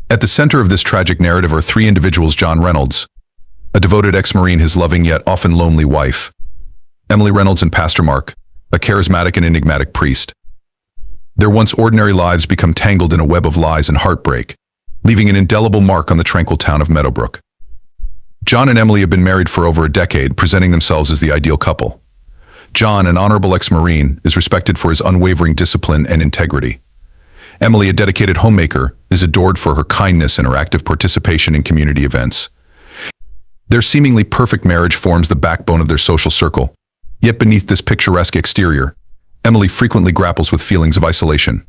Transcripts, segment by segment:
At the center of this tragic narrative are three individuals: John Reynolds, a devoted ex-Marine, his loving yet often lonely wife; Emily Reynolds; and Pastor Mark, a charismatic and enigmatic priest. Their once ordinary lives become tangled in a web of lies and heartbreak, leaving an indelible mark on the tranquil town of Meadowbrook. John and Emily have been married for over a decade, presenting themselves as the ideal couple. John, an honorable ex-Marine, is respected for his unwavering discipline and integrity. Emily, a dedicated homemaker, is adored for her kindness and her active participation in community events. Their seemingly perfect marriage forms the backbone of their social circle. Yet beneath this picturesque exterior, Emily frequently grapples with feelings of isolation.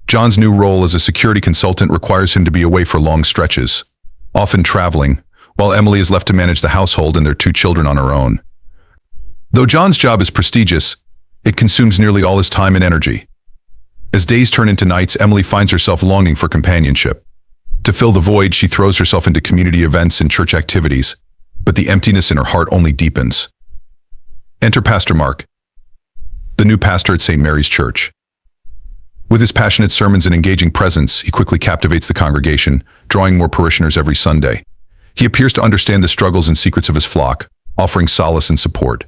John's new role as a security consultant requires him to be away for long stretches, often traveling, while Emily is left to manage the household and their two children on her own. Though John's job is prestigious, it consumes nearly all his time and energy. As days turn into nights, Emily finds herself longing for companionship. To fill the void, she throws herself into community events and church activities, but the emptiness in her heart only deepens. Enter Pastor Mark, the new pastor at St. Mary's Church. With his passionate sermons and engaging presence, he quickly captivates the congregation, drawing more parishioners every Sunday. He appears to understand the struggles and secrets of his flock, offering solace and support.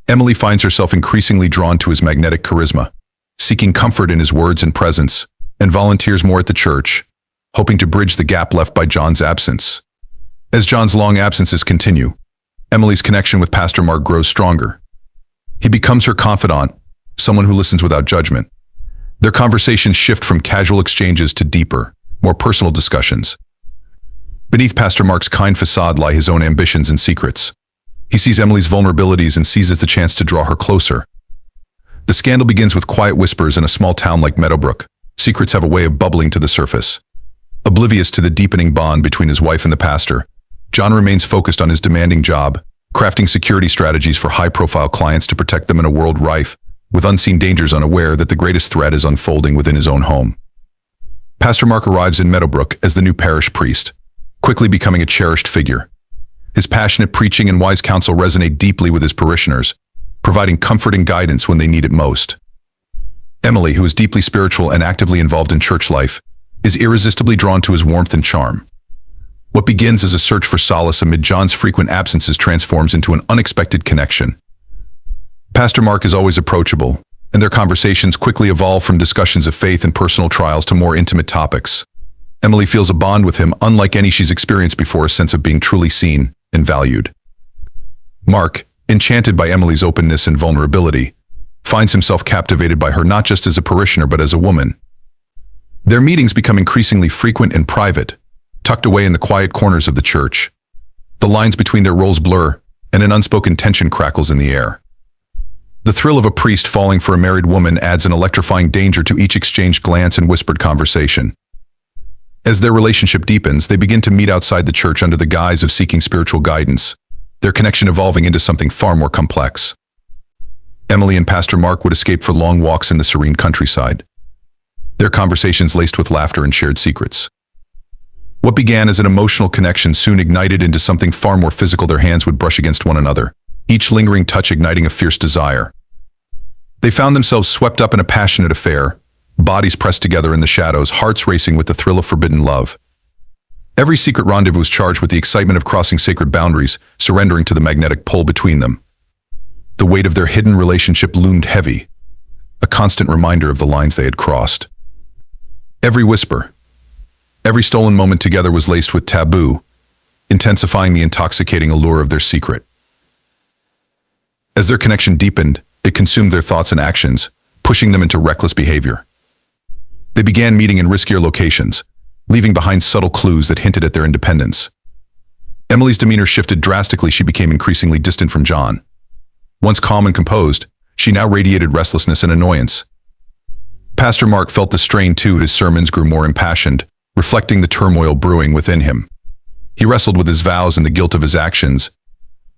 Emily finds herself increasingly drawn to his magnetic charisma, seeking comfort in his words and presence, and volunteers more at the church, hoping to bridge the gap left by John's absence. As John's long absences continue, Emily's connection with Pastor Mark grows stronger. He becomes her confidant, someone who listens without judgment. Their conversations shift from casual exchanges to deeper, more personal discussions. Beneath Pastor Mark's kind facade lie his own ambitions and secrets. He sees Emily's vulnerabilities and seizes the chance to draw her closer. The scandal begins with quiet whispers. In a small town like Meadowbrook, secrets have a way of bubbling to the surface. Oblivious to the deepening bond between his wife and the pastor, John remains focused on his demanding job, crafting security strategies for high-profile clients to protect them in a world rife with unseen dangers, unaware that the greatest threat is unfolding within his own home. Pastor Mark arrives in Meadowbrook as the new parish priest, quickly becoming a cherished figure. His passionate preaching and wise counsel resonate deeply with his parishioners, providing comfort and guidance when they need it most. Emily, who is deeply spiritual and actively involved in church life, is irresistibly drawn to his warmth and charm. What begins as a search for solace amid John's frequent absences transforms into an unexpected connection. Pastor Mark is always approachable, and their conversations quickly evolve from discussions of faith and personal trials to more intimate topics. Emily feels a bond with him unlike any she's experienced before, a sense of being truly seen and valued. Mark, enchanted by Emily's openness and vulnerability, finds himself captivated by her not just as a parishioner but as a woman. Their meetings become increasingly frequent and private, tucked away in the quiet corners of the church. The lines between their roles blur, and an unspoken tension crackles in the air. The thrill of a priest falling for a married woman adds an electrifying danger to each exchanged glance and whispered conversation. As their relationship deepens, they begin to meet outside the church under the guise of seeking spiritual guidance, their connection evolving into something far more complex. Emily and Pastor Mark would escape for long walks in the serene countryside, their conversations laced with laughter and shared secrets. What began as an emotional connection soon ignited into something far more physical. Their hands would brush against one another, each lingering touch igniting a fierce desire. They found themselves swept up in a passionate affair, bodies pressed together in the shadows, hearts racing with the thrill of forbidden love. Every secret rendezvous was charged with the excitement of crossing sacred boundaries, surrendering to the magnetic pull between them. The weight of their hidden relationship loomed heavy, a constant reminder of the lines they had crossed. Every whisper, every stolen moment together was laced with taboo, intensifying the intoxicating allure of their secret. As their connection deepened, it consumed their thoughts and actions, pushing them into reckless behavior. They began meeting in riskier locations, leaving behind subtle clues that hinted at their independence. Emily's demeanor shifted drastically. She became increasingly distant from John. Once calm and composed, she now radiated restlessness and annoyance. Pastor Mark felt the strain too. His sermons grew more impassioned, reflecting the turmoil brewing within him. He wrestled with his vows and the guilt of his actions,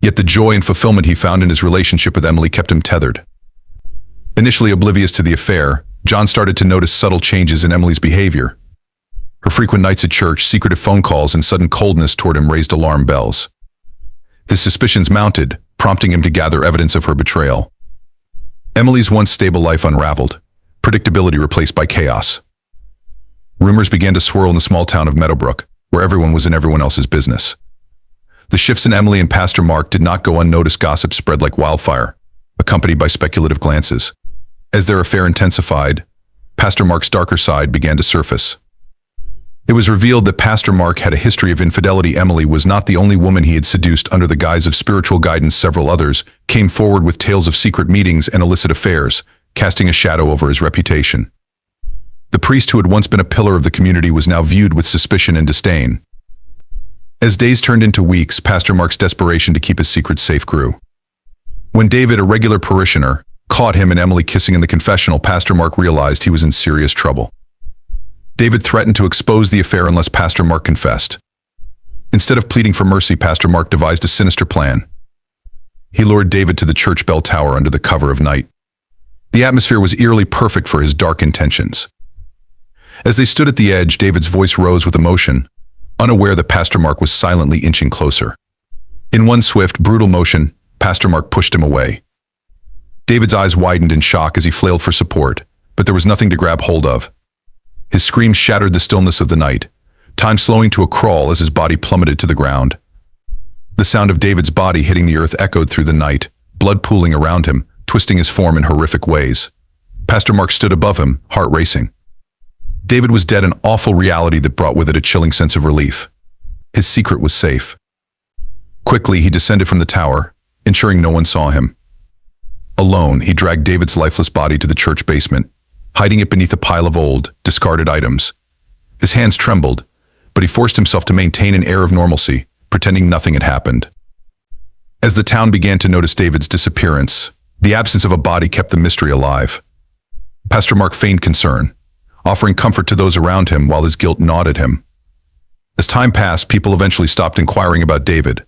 yet the joy and fulfillment he found in his relationship with Emily kept him tethered. Initially oblivious to the affair, John started to notice subtle changes in Emily's behavior. Her frequent nights at church, secretive phone calls, and sudden coldness toward him raised alarm bells. His suspicions mounted, prompting him to gather evidence of her betrayal. Emily's once stable life unraveled, predictability replaced by chaos. Rumors began to swirl in the small town of Meadowbrook, where everyone was in everyone else's business. The shifts in Emily and Pastor Mark did not go unnoticed. Gossip spread like wildfire, accompanied by speculative glances. As their affair intensified, Pastor Mark's darker side began to surface. It was revealed that Pastor Mark had a history of infidelity. Emily was not the only woman he had seduced under the guise of spiritual guidance. Several others came forward with tales of secret meetings and illicit affairs, casting a shadow over his reputation. The priest who had once been a pillar of the community was now viewed with suspicion and disdain. As days turned into weeks, Pastor Mark's desperation to keep his secret safe grew. When David, a regular parishioner, caught him and Emily kissing in the confessional, Pastor Mark realized he was in serious trouble. David threatened to expose the affair unless Pastor Mark confessed. Instead of pleading for mercy, Pastor Mark devised a sinister plan. He lured David to the church bell tower under the cover of night. The atmosphere was eerily perfect for his dark intentions. As they stood at the edge, David's voice rose with emotion, unaware that Pastor Mark was silently inching closer. In one swift, brutal motion, Pastor Mark pushed him away. David's eyes widened in shock as he flailed for support, but there was nothing to grab hold of. His screams shattered the stillness of the night, time slowing to a crawl as his body plummeted to the ground. The sound of David's body hitting the earth echoed through the night, blood pooling around him, twisting his form in horrific ways. Pastor Mark stood above him, heart racing. David was dead, an awful reality that brought with it a chilling sense of relief. His secret was safe. Quickly, he descended from the tower, ensuring no one saw him. Alone, he dragged David's lifeless body to the church basement, hiding it beneath a pile of old, discarded items. His hands trembled, but he forced himself to maintain an air of normalcy, pretending nothing had happened. As the town began to notice David's disappearance, the absence of a body kept the mystery alive. Pastor Mark feigned concern, offering comfort to those around him while his guilt gnawed at him. As time passed, people eventually stopped inquiring about David.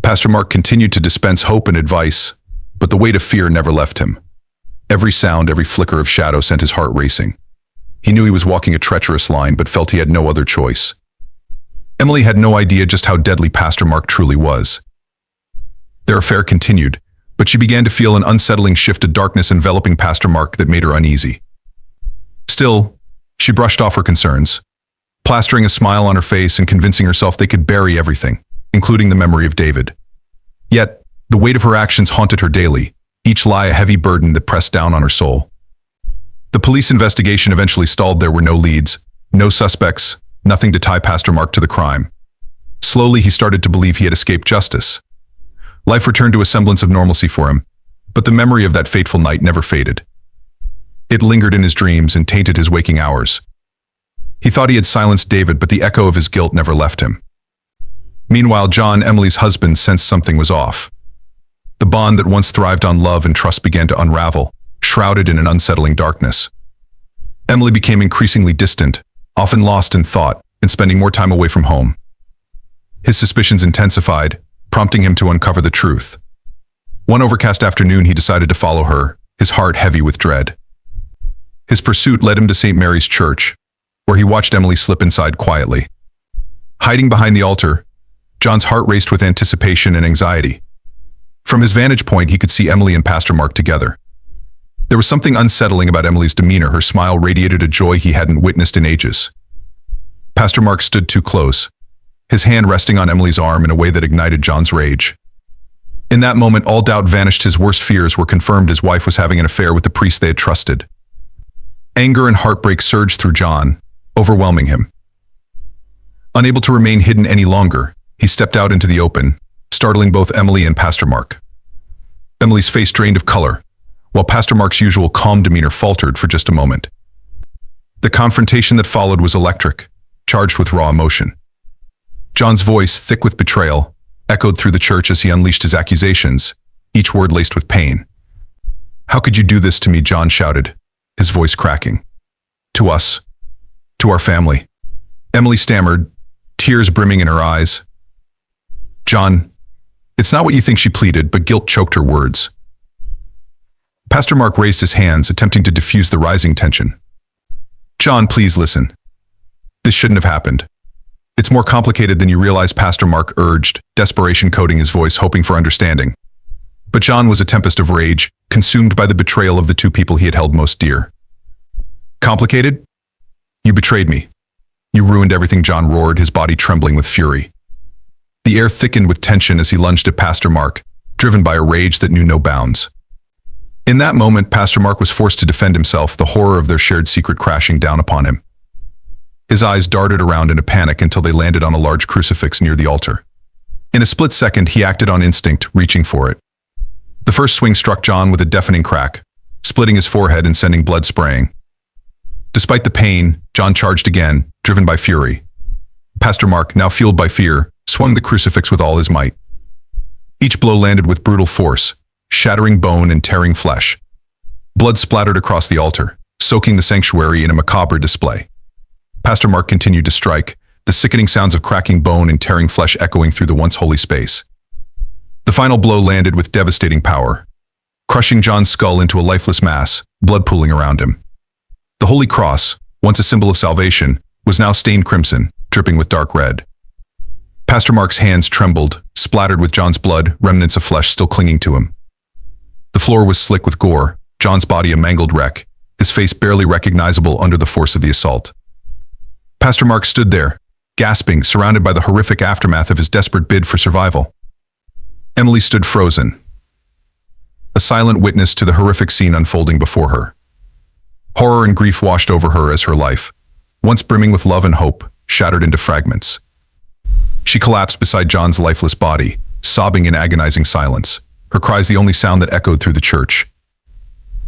Pastor Mark continued to dispense hope and advice, but the weight of fear never left him. Every sound, every flicker of shadow sent his heart racing. He knew he was walking a treacherous line, but felt he had no other choice. Emily had no idea just how deadly Pastor Mark truly was. Their affair continued, but she began to feel an unsettling shift of darkness enveloping Pastor Mark that made her uneasy. Still, she brushed off her concerns, plastering a smile on her face and convincing herself they could bury everything, including the memory of David. Yet, the weight of her actions haunted her daily, each lie a heavy burden that pressed down on her soul. The police investigation eventually stalled. There were no leads, no suspects, nothing to tie Pastor Mark to the crime. Slowly, he started to believe he had escaped justice. Life returned to a semblance of normalcy for him, but the memory of that fateful night never faded. It lingered in his dreams and tainted his waking hours. He thought he had silenced David, but the echo of his guilt never left him. Meanwhile, John, Emily's husband, sensed something was off. The bond that once thrived on love and trust began to unravel, shrouded in an unsettling darkness. Emily became increasingly distant, often lost in thought, and spending more time away from home. His suspicions intensified, prompting him to uncover the truth. One overcast afternoon, he decided to follow her, his heart heavy with dread. His pursuit led him to St. Mary's Church, where he watched Emily slip inside quietly. Hiding behind the altar, John's heart raced with anticipation and anxiety. From his vantage point, he could see Emily and Pastor Mark together. There was something unsettling about Emily's demeanor. Her smile radiated a joy he hadn't witnessed in ages. Pastor Mark stood too close, his hand resting on Emily's arm in a way that ignited John's rage. In that moment, all doubt vanished. His worst fears were confirmed. His wife was having an affair with the priest they had trusted. Anger and heartbreak surged through John, overwhelming him. Unable to remain hidden any longer, he stepped out into the open, startling both Emily and Pastor Mark. Emily's face drained of color, while Pastor Mark's usual calm demeanor faltered for just a moment. The confrontation that followed was electric, charged with raw emotion. John's voice, thick with betrayal, echoed through the church as he unleashed his accusations, each word laced with pain. "How could you do this to me?" John shouted, his voice cracking. "To us. To our family." Emily stammered, tears brimming in her eyes. "John, it's not what you think," she pleaded, but guilt choked her words. Pastor Mark raised his hands, attempting to diffuse the rising tension. "John, please listen. This shouldn't have happened. It's more complicated than you realize," Pastor Mark urged, desperation coating his voice, hoping for understanding. But John was a tempest of rage, consumed by the betrayal of the two people he had held most dear. "Complicated? You betrayed me. You ruined everything," John roared, his body trembling with fury. The air thickened with tension as he lunged at Pastor Mark, driven by a rage that knew no bounds. In that moment, Pastor Mark was forced to defend himself, the horror of their shared secret crashing down upon him. His eyes darted around in a panic until they landed on a large crucifix near the altar. In a split second, he acted on instinct, reaching for it. The first swing struck John with a deafening crack, splitting his forehead and sending blood spraying. Despite the pain, John charged again, driven by fury. Pastor Mark, now fueled by fear, swung the crucifix with all his might. Each blow landed with brutal force, shattering bone and tearing flesh. Blood splattered across the altar, soaking the sanctuary in a macabre display. Pastor Mark continued to strike, the sickening sounds of cracking bone and tearing flesh echoing through the once holy space. The final blow landed with devastating power, crushing John's skull into a lifeless mass, blood pooling around him. The Holy Cross, once a symbol of salvation, was now stained crimson, dripping with dark red. Pastor Mark's hands trembled, splattered with John's blood, remnants of flesh still clinging to him. The floor was slick with gore, John's body a mangled wreck, his face barely recognizable under the force of the assault. Pastor Mark stood there, gasping, surrounded by the horrific aftermath of his desperate bid for survival. Emily stood frozen, a silent witness to the horrific scene unfolding before her. Horror and grief washed over her as her life, once brimming with love and hope, shattered into fragments. She collapsed beside John's lifeless body, sobbing in agonizing silence, her cries the only sound that echoed through the church.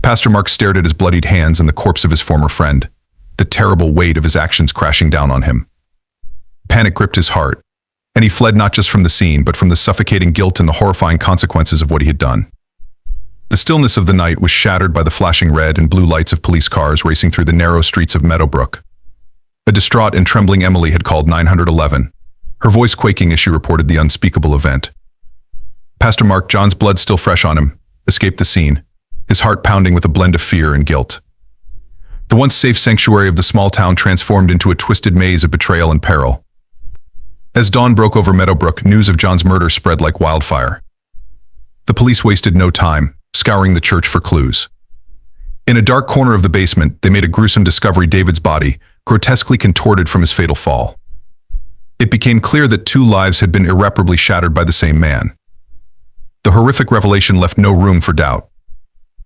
Pastor Mark stared at his bloodied hands and the corpse of his former friend, the terrible weight of his actions crashing down on him. Panic gripped his heart, and he fled not just from the scene, but from the suffocating guilt and the horrifying consequences of what he had done. The stillness of the night was shattered by the flashing red and blue lights of police cars racing through the narrow streets of Meadowbrook. A distraught and trembling Emily had called 911, her voice quaking as she reported the unspeakable event. Pastor Mark, John's blood still fresh on him, escaped the scene, his heart pounding with a blend of fear and guilt. The once safe sanctuary of the small town transformed into a twisted maze of betrayal and peril. As dawn broke over Meadowbrook, news of John's murder spread like wildfire. The police wasted no time, scouring the church for clues. In a dark corner of the basement, they made a gruesome discovery: David's body, grotesquely contorted from his fatal fall. It became clear that two lives had been irreparably shattered by the same man. The horrific revelation left no room for doubt.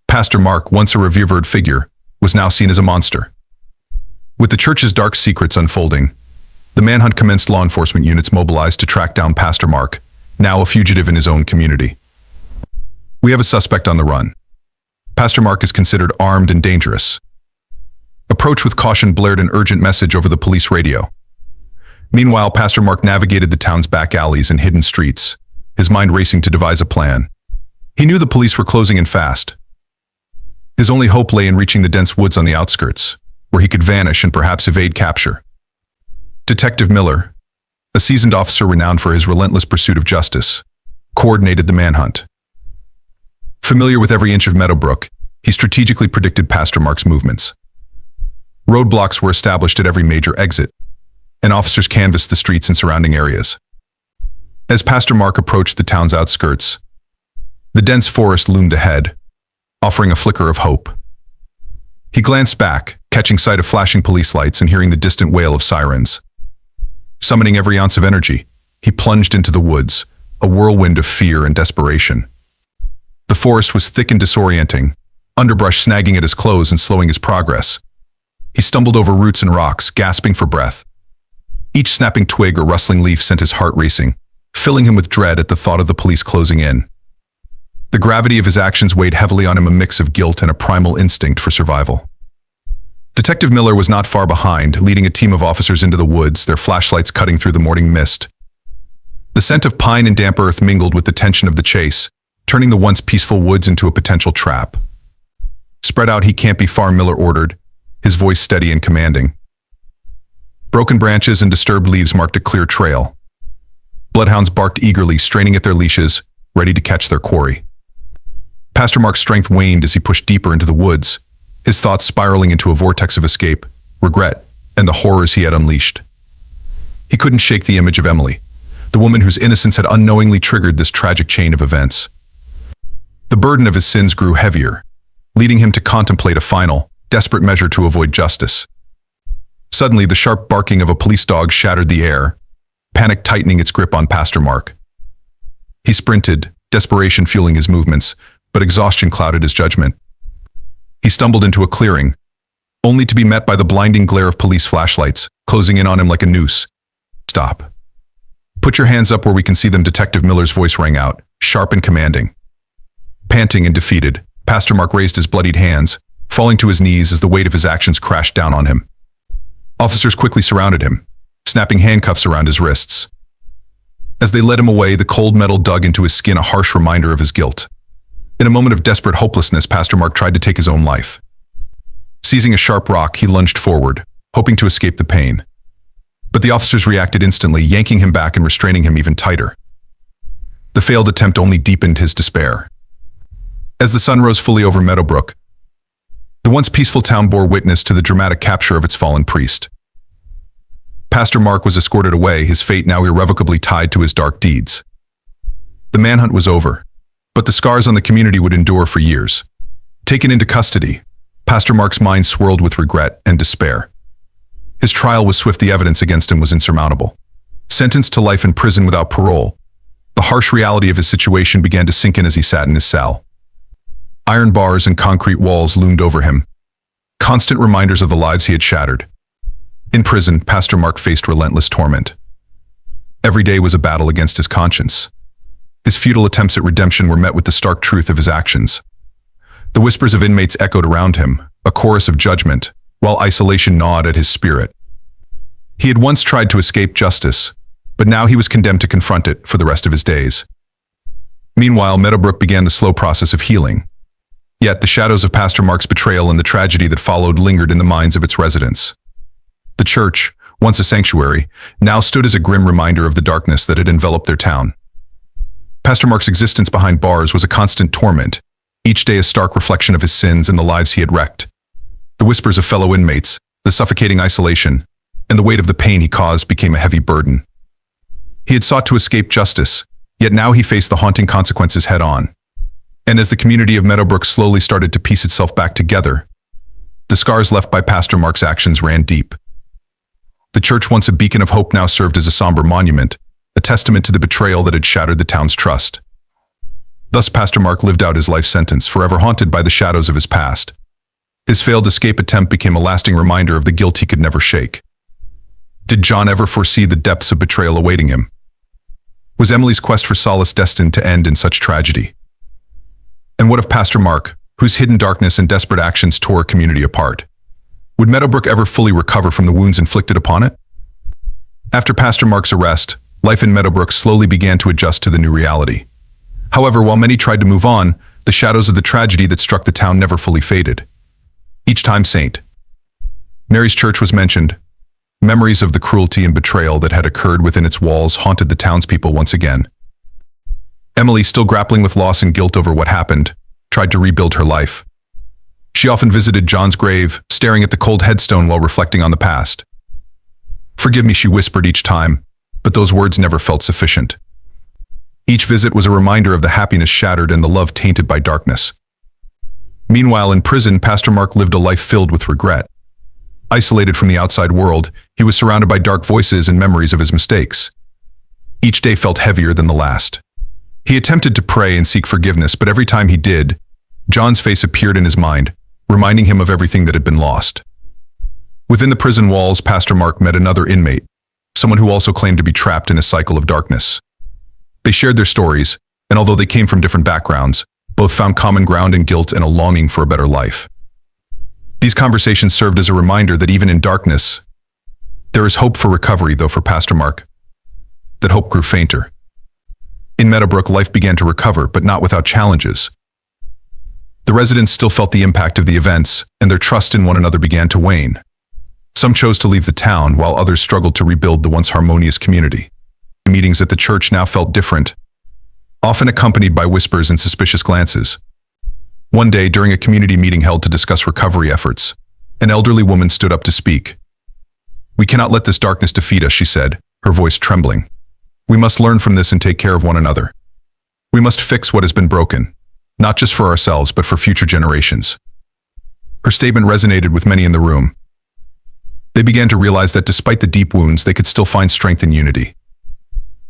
Pastor Mark, once a revered figure, was now seen as a monster. With the church's dark secrets unfolding, the manhunt commenced. Law enforcement units mobilized to track down Pastor Mark, now a fugitive in his own community. "We have a suspect on the run. Pastor Mark is considered armed and dangerous. Approach with caution," blared an urgent message over the police radio. Meanwhile, Pastor Mark navigated the town's back alleys and hidden streets, his mind racing to devise a plan. He knew the police were closing in fast. His only hope lay in reaching the dense woods on the outskirts, where he could vanish and perhaps evade capture. Detective Miller, a seasoned officer renowned for his relentless pursuit of justice, coordinated the manhunt. Familiar with every inch of Meadowbrook, he strategically predicted Pastor Mark's movements. Roadblocks were established at every major exit, and officers canvassed the streets and surrounding areas. As Pastor Mark approached the town's outskirts, the dense forest loomed ahead, offering a flicker of hope. He glanced back, catching sight of flashing police lights and hearing the distant wail of sirens. Summoning every ounce of energy, he plunged into the woods, a whirlwind of fear and desperation. The forest was thick and disorienting, underbrush snagging at his clothes and slowing his progress. He stumbled over roots and rocks, gasping for breath. Each snapping twig or rustling leaf sent his heart racing, filling him with dread at the thought of the police closing in. The gravity of his actions weighed heavily on him, a mix of guilt and a primal instinct for survival. Detective Miller was not far behind, leading a team of officers into the woods, their flashlights cutting through the morning mist. The scent of pine and damp earth mingled with the tension of the chase, turning the once peaceful woods into a potential trap. "Spread out, he can't be far," Miller ordered, his voice steady and commanding. Broken branches and disturbed leaves marked a clear trail. Bloodhounds barked eagerly, straining at their leashes, ready to catch their quarry. Pastor Mark's strength waned as he pushed deeper into the woods, his thoughts spiraling into a vortex of escape, regret, and the horrors he had unleashed. He couldn't shake the image of Emily, the woman whose innocence had unknowingly triggered this tragic chain of events. The burden of his sins grew heavier, leading him to contemplate a final, desperate measure to avoid justice. Suddenly, the sharp barking of a police dog shattered the air, panic tightening its grip on Pastor Mark. He sprinted, desperation fueling his movements, but exhaustion clouded his judgment. He stumbled into a clearing, only to be met by the blinding glare of police flashlights, closing in on him like a noose. "Stop. Put your hands up where we can see them," Detective Miller's voice rang out, sharp and commanding. Panting and defeated, Pastor Mark raised his bloodied hands, falling to his knees as the weight of his actions crashed down on him. Officers quickly surrounded him, snapping handcuffs around his wrists. As they led him away, the cold metal dug into his skin, a harsh reminder of his guilt. In a moment of desperate hopelessness, Pastor Mark tried to take his own life. Seizing a sharp rock, he lunged forward, hoping to escape the pain. But the officers reacted instantly, yanking him back and restraining him even tighter. The failed attempt only deepened his despair. As the sun rose fully over Meadowbrook, the once peaceful town bore witness to the dramatic capture of its fallen priest. Pastor Mark was escorted away, his fate now irrevocably tied to his dark deeds. The manhunt was over, but the scars on the community would endure for years. Taken into custody, Pastor Mark's mind swirled with regret and despair. His trial was swift, the evidence against him was insurmountable. Sentenced to life in prison without parole, the harsh reality of his situation began to sink in as he sat in his cell. Iron bars and concrete walls loomed over him, constant reminders of the lives he had shattered. In prison, Pastor Mark faced relentless torment. Every day was a battle against his conscience. His futile attempts at redemption were met with the stark truth of his actions. The whispers of inmates echoed around him, a chorus of judgment, while isolation gnawed at his spirit. He had once tried to escape justice, but now he was condemned to confront it for the rest of his days. Meanwhile, Meadowbrook began the slow process of healing. Yet the shadows of Pastor Mark's betrayal and the tragedy that followed lingered in the minds of its residents. The church, once a sanctuary, now stood as a grim reminder of the darkness that had enveloped their town. Pastor Mark's existence behind bars was a constant torment, each day a stark reflection of his sins and the lives he had wrecked. The whispers of fellow inmates, the suffocating isolation, and the weight of the pain he caused became a heavy burden. He had sought to escape justice, yet now he faced the haunting consequences head-on. And as the community of Meadowbrook slowly started to piece itself back together, the scars left by Pastor Mark's actions ran deep. The church, once a beacon of hope, now served as a somber monument, a testament to the betrayal that had shattered the town's trust. Thus Pastor Mark lived out his life sentence, forever haunted by the shadows of his past. His failed escape attempt became a lasting reminder of the guilt he could never shake. Did John ever foresee the depths of betrayal awaiting him? Was Emily's quest for solace destined to end in such tragedy? And what of Pastor Mark, whose hidden darkness and desperate actions tore a community apart? Would Meadowbrook ever fully recover from the wounds inflicted upon it? After Pastor Mark's arrest, life in Meadowbrook slowly began to adjust to the new reality. However, while many tried to move on, the shadows of the tragedy that struck the town never fully faded. Each time St. Mary's Church was mentioned, memories of the cruelty and betrayal that had occurred within its walls haunted the townspeople once again. Emily, still grappling with loss and guilt over what happened, tried to rebuild her life. She often visited John's grave, staring at the cold headstone while reflecting on the past. "Forgive me," she whispered each time, but those words never felt sufficient. Each visit was a reminder of the happiness shattered and the love tainted by darkness. Meanwhile, in prison, Pastor Mark lived a life filled with regret. Isolated from the outside world, he was surrounded by dark voices and memories of his mistakes. Each day felt heavier than the last. He attempted to pray and seek forgiveness, but every time he did, John's face appeared in his mind, reminding him of everything that had been lost. Within the prison walls, Pastor Mark met another inmate, someone who also claimed to be trapped in a cycle of darkness. They shared their stories, and although they came from different backgrounds, both found common ground in guilt and a longing for a better life. These conversations served as a reminder that even in darkness, there is hope for recovery, though for Pastor Mark, that hope grew fainter. In Meadowbrook, life began to recover, but not without challenges. The residents still felt the impact of the events, and their trust in one another began to wane. Some chose to leave the town, while others struggled to rebuild the once harmonious community. The meetings at the church now felt different, often accompanied by whispers and suspicious glances. One day, during a community meeting held to discuss recovery efforts, an elderly woman stood up to speak. "We cannot let this darkness defeat us," she said, her voice trembling. "We must learn from this and take care of one another. We must fix what has been broken, not just for ourselves, but for future generations." Her statement resonated with many in the room. They began to realize that despite the deep wounds, they could still find strength in unity.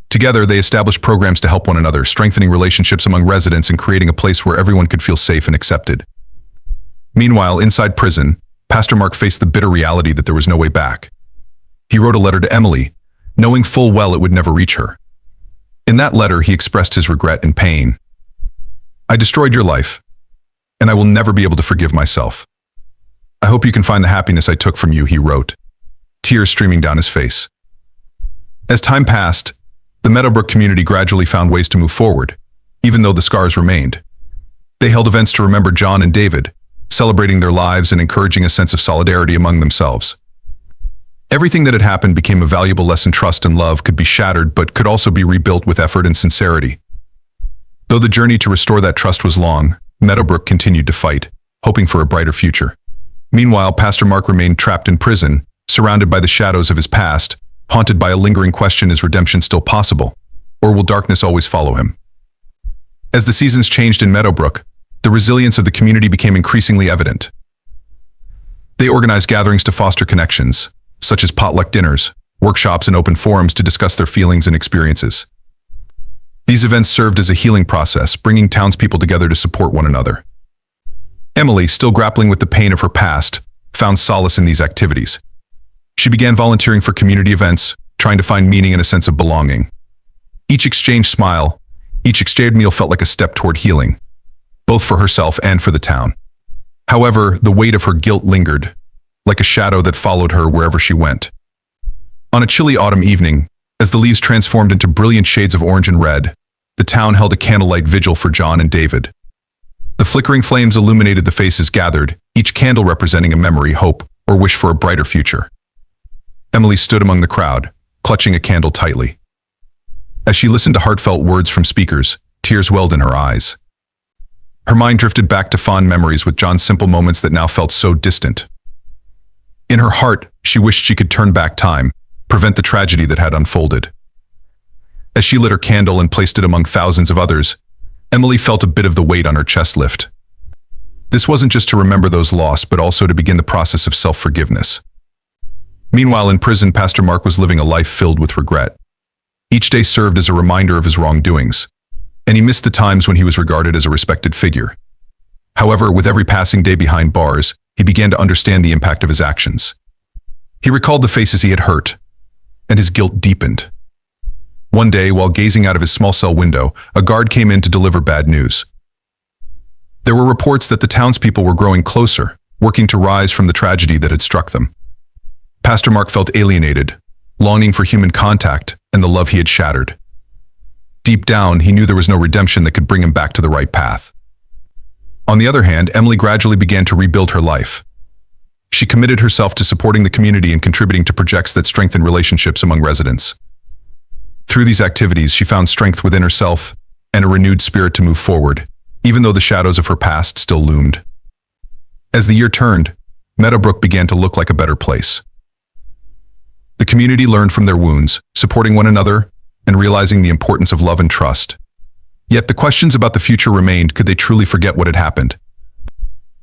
Together, they established programs to help one another, strengthening relationships among residents and creating a place where everyone could feel safe and accepted. Meanwhile, inside prison, Pastor Mark faced the bitter reality that there was no way back. He wrote a letter to Emily, knowing full well it would never reach her. In that letter, he expressed his regret and pain. "I destroyed your life, and I will never be able to forgive myself. I hope you can find the happiness I took from you," he wrote, tears streaming down his face. As time passed, the Meadowbrook community gradually found ways to move forward, even though the scars remained. They held events to remember John and David, celebrating their lives and encouraging a sense of solidarity among themselves. Everything that had happened became a valuable lesson. Trust and love could be shattered, but could also be rebuilt with effort and sincerity. Though the journey to restore that trust was long, Meadowbrook continued to fight, hoping for a brighter future. Meanwhile, Pastor Mark remained trapped in prison, surrounded by the shadows of his past, haunted by a lingering question: is redemption still possible, or will darkness always follow him? As the seasons changed in Meadowbrook, the resilience of the community became increasingly evident. They organized gatherings to foster connections, such as potluck dinners, workshops, and open forums to discuss their feelings and experiences. These events served as a healing process, bringing townspeople together to support one another. Emily, still grappling with the pain of her past, found solace in these activities. She began volunteering for community events, trying to find meaning and a sense of belonging. Each exchanged smile, each exchanged meal felt like a step toward healing, both for herself and for the town. However, the weight of her guilt lingered, like a shadow that followed her wherever she went. On a chilly autumn evening, as the leaves transformed into brilliant shades of orange and red, the town held a candlelight vigil for John and David. The flickering flames illuminated the faces gathered, each candle representing a memory, hope, or wish for a brighter future. Emily stood among the crowd, clutching a candle tightly. As she listened to heartfelt words from speakers, tears welled in her eyes. Her mind drifted back to fond memories with John's simple moments that now felt so distant. In her heart, she wished she could turn back time, prevent the tragedy that had unfolded. As she lit her candle and placed it among thousands of others, Emily felt a bit of the weight on her chest lift. This wasn't just to remember those lost, but also to begin the process of self-forgiveness. Meanwhile, in prison, Pastor Mark was living a life filled with regret. Each day served as a reminder of his wrongdoings, and he missed the times when he was regarded as a respected figure. However, with every passing day behind bars, he began to understand the impact of his actions. He recalled the faces he had hurt, and his guilt deepened. One day, while gazing out of his small cell window, a guard came in to deliver bad news. There were reports that the townspeople were growing closer, working to rise from the tragedy that had struck them. Pastor Mark felt alienated, longing for human contact and the love he had shattered. Deep down, he knew there was no redemption that could bring him back to the right path. On the other hand, Emily gradually began to rebuild her life. She committed herself to supporting the community and contributing to projects that strengthened relationships among residents. Through these activities, she found strength within herself and a renewed spirit to move forward, even though the shadows of her past still loomed. As the year turned, Meadowbrook began to look like a better place. The community learned from their wounds, supporting one another and realizing the importance of love and trust. Yet the questions about the future remained. Could they truly forget what had happened?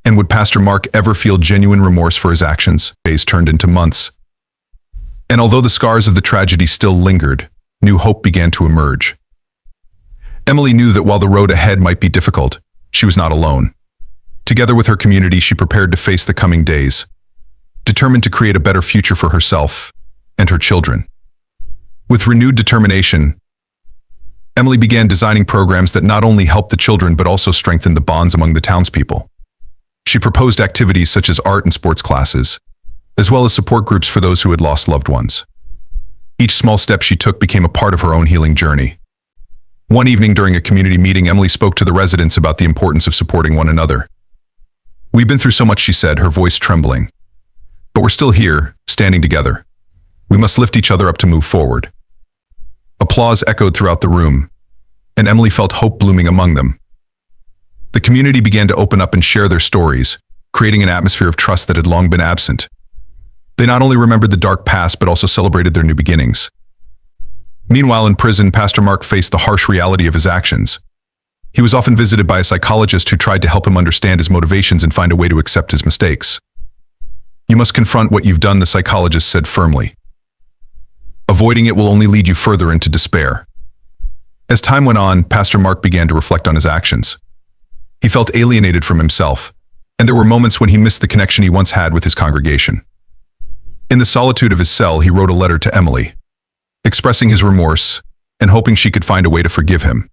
And would Pastor Mark ever feel genuine remorse for his actions? Days turned into months. And although the scars of the tragedy still lingered, new hope began to emerge. Emily knew that while the road ahead might be difficult, she was not alone. Together with her community, she prepared to face the coming days, determined to create a better future for herself and her children. With renewed determination, Emily began designing programs that not only helped the children but also strengthened the bonds among the townspeople. She proposed activities such as art and sports classes, as well as support groups for those who had lost loved ones. Each small step she took became a part of her own healing journey. One evening during a community meeting, Emily spoke to the residents about the importance of supporting one another. "We've been through so much," she said, her voice trembling. "But we're still here, standing together. We must lift each other up to move forward." Applause echoed throughout the room, and Emily felt hope blooming among them. The community began to open up and share their stories, creating an atmosphere of trust that had long been absent. They not only remembered the dark past but also celebrated their new beginnings. Meanwhile, in prison, Pastor Mark faced the harsh reality of his actions. He was often visited by a psychologist who tried to help him understand his motivations and find a way to accept his mistakes. You must confront what you've done, the psychologist said firmly. Avoiding it will only lead you further into despair. As time went on, Pastor Mark began to reflect on his actions. He felt alienated from himself, and there were moments when he missed the connection he once had with his congregation. In the solitude of his cell, he wrote a letter to Emily, expressing his remorse and hoping she could find a way to forgive him.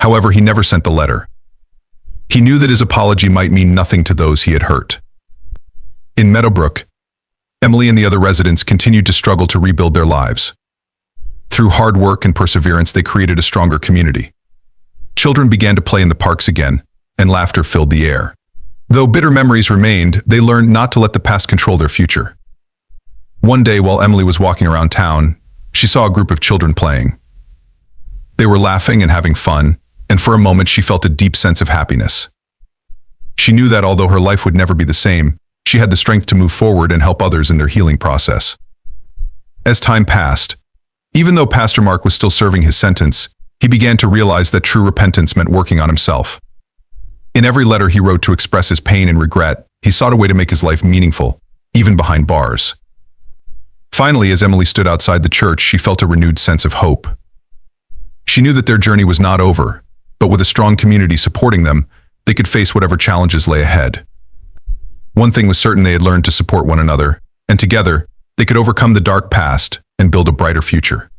However, he never sent the letter. He knew that his apology might mean nothing to those he had hurt. In Meadowbrook, Emily and the other residents continued to struggle to rebuild their lives. Through hard work and perseverance, they created a stronger community. Children began to play in the parks again, and laughter filled the air. Though bitter memories remained, they learned not to let the past control their future. One day, while Emily was walking around town, she saw a group of children playing. They were laughing and having fun, and for a moment she felt a deep sense of happiness. She knew that although her life would never be the same, she had the strength to move forward and help others in their healing process. As time passed, even though Pastor Mark was still serving his sentence, he began to realize that true repentance meant working on himself. In every letter he wrote to express his pain and regret, he sought a way to make his life meaningful, even behind bars. Finally, as Emily stood outside the church, she felt a renewed sense of hope. She knew that their journey was not over, but with a strong community supporting them, they could face whatever challenges lay ahead. One thing was certain: they had learned to support one another, and together, they could overcome the dark past and build a brighter future.